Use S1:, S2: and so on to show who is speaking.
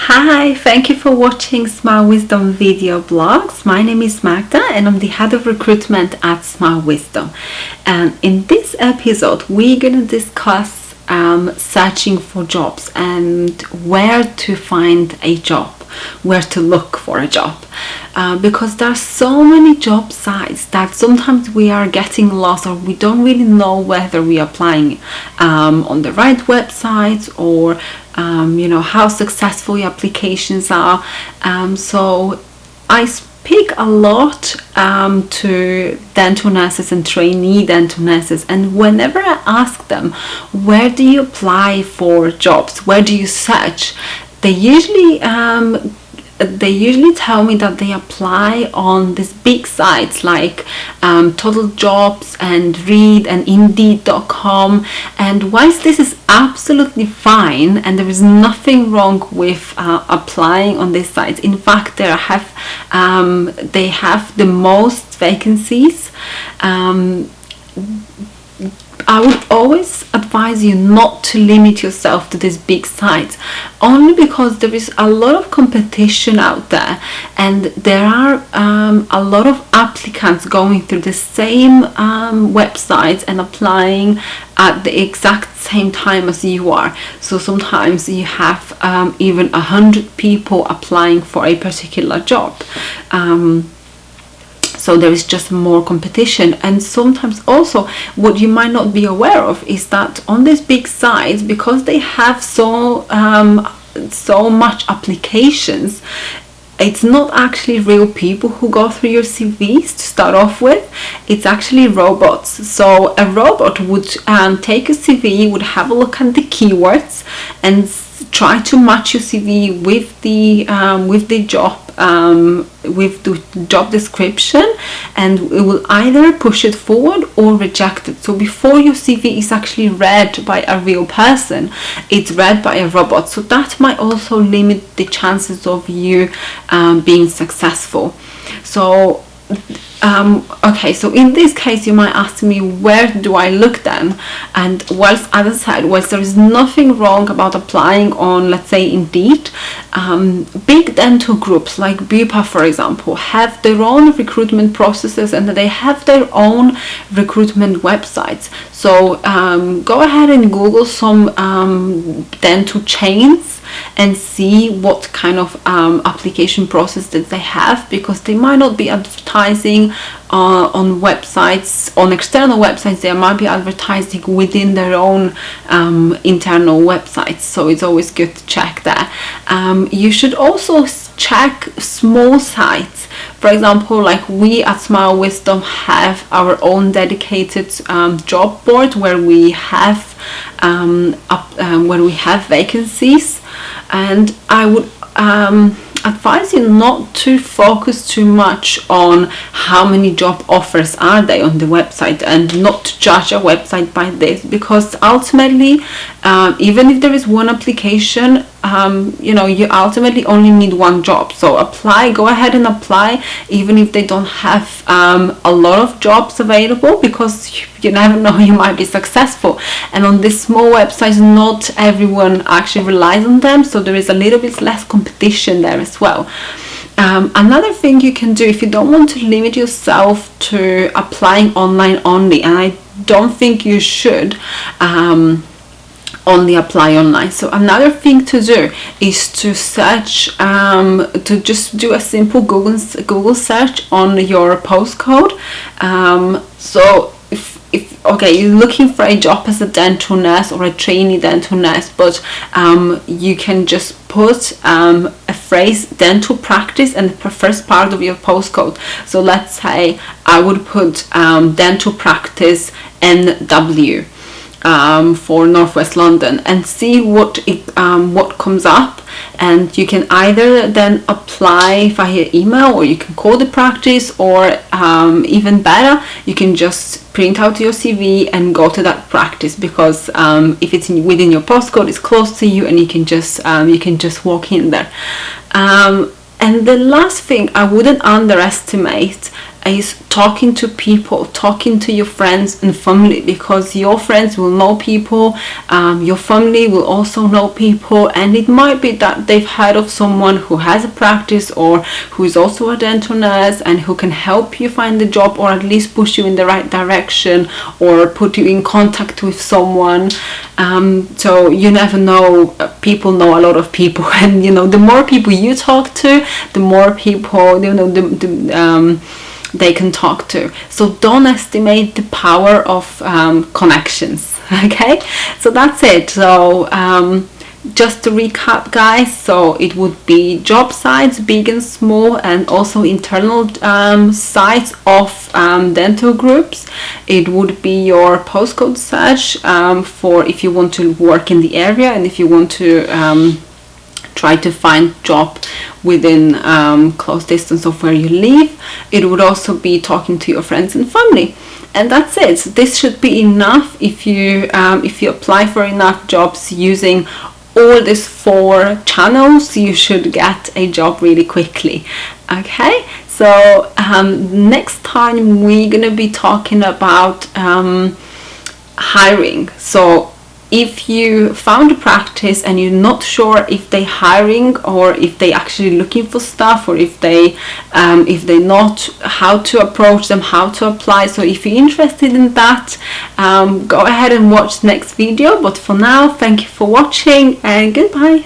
S1: Hi, thank you for watching Smile Wisdom video blogs. My name is Magda and I'm the head of recruitment at Smile Wisdom. And in this episode, we're going to discuss searching for jobs and where to find a job, where to look for a job. Because there are so many job sites that sometimes we are getting lost, or we don't really know whether we are applying on the right websites, or how successful your applications are. So I speak a lot to dental nurses and trainee dental nurses, and whenever I ask them, where do you apply for jobs, where do you search, they usually tell me that they apply on these big sites like Total Jobs and Reed and Indeed.com. And whilst this is absolutely fine and there is nothing wrong with applying on these sites, in fact they have the most vacancies, I would always advise you not to limit yourself to these big sites, only because there is a lot of competition out there, and there are a lot of applicants going through the same websites and applying at the exact same time as you are. So sometimes you have even 100 people applying for a particular job. So there is just more competition. And sometimes also what you might not be aware of is that on these big sites, because they have so much applications, it's not actually real people who go through your CVs to start off with. It's actually robots. So a robot would take a CV, would have a look at the keywords and try to match your CV with the job, with the job description, and it will either push it forward or reject it. So before your CV is actually read by a real person, it's read by a robot. So that might also limit the chances of you being successful. So okay, so in this case you might ask me, where do I look then? And whilst, as I said, whilst there is nothing wrong about applying on, let's say, Indeed, big dental groups like Bupa, for example, have their own recruitment processes and they have their own recruitment websites. So go ahead and Google some dental chains and see what kind of application process that they have, because they might not be advertising on websites, on external websites. They might be advertising within their own internal websites, so it's always good to check that. You should also check small sites. For example, like we at Smile Wisdom have our own dedicated job board where we have vacancies, and I would advise you not to focus too much on how many job offers are there on the website, and not to judge a website by this, because ultimately even if there is one application, you ultimately only need one job. So go ahead and apply, even if they don't have a lot of jobs available, because you never know, you might be successful. And on these small websites, not everyone actually relies on them, so there is a little bit less competition there as well. Another thing you can do, if you don't want to limit yourself to applying online only, and I don't think you should only apply online. So another thing to do is to search, to just do a simple Google search on your postcode. So if you're looking for a job as a dental nurse or a trainee dental nurse, but you can just put a phrase dental practice and the first part of your postcode. So let's say I would put dental practice NW for Northwest London, and see what comes up. And you can either then apply via email, or you can call the practice, or even better, you can just print out your CV and go to that practice, because if it's within your postcode, it's close to you, and you can just walk in there. And the last thing, I wouldn't underestimate is talking to people, talking to your friends and family, because your friends will know people, your family will also know people, and it might be that they've heard of someone who has a practice or who is also a dental nurse and who can help you find a job, or at least push you in the right direction, or put you in contact with someone. So you never know, people know a lot of people, and you know, the more people you talk to, the more people, you know, they can talk to. So don't estimate the power of connections. Okay, so that's it. So just to recap, guys, so it would be job sites, big and small, and also internal sites of dental groups. It would be your postcode search for if you want to work in the area, and if you want to try to find job within close distance of where you live. It would also be talking to your friends and family, and that's it. This should be enough. If you apply for enough jobs using all these 4 channels, you should get a job really quickly. Okay, so next time we're gonna be talking about hiring. So if you found a practice and you're not sure if they're hiring or if they actually looking for staff, or if they're not, how to approach them, how to apply. So if you're interested in that, go ahead and watch the next video. But for now, thank you for watching and goodbye.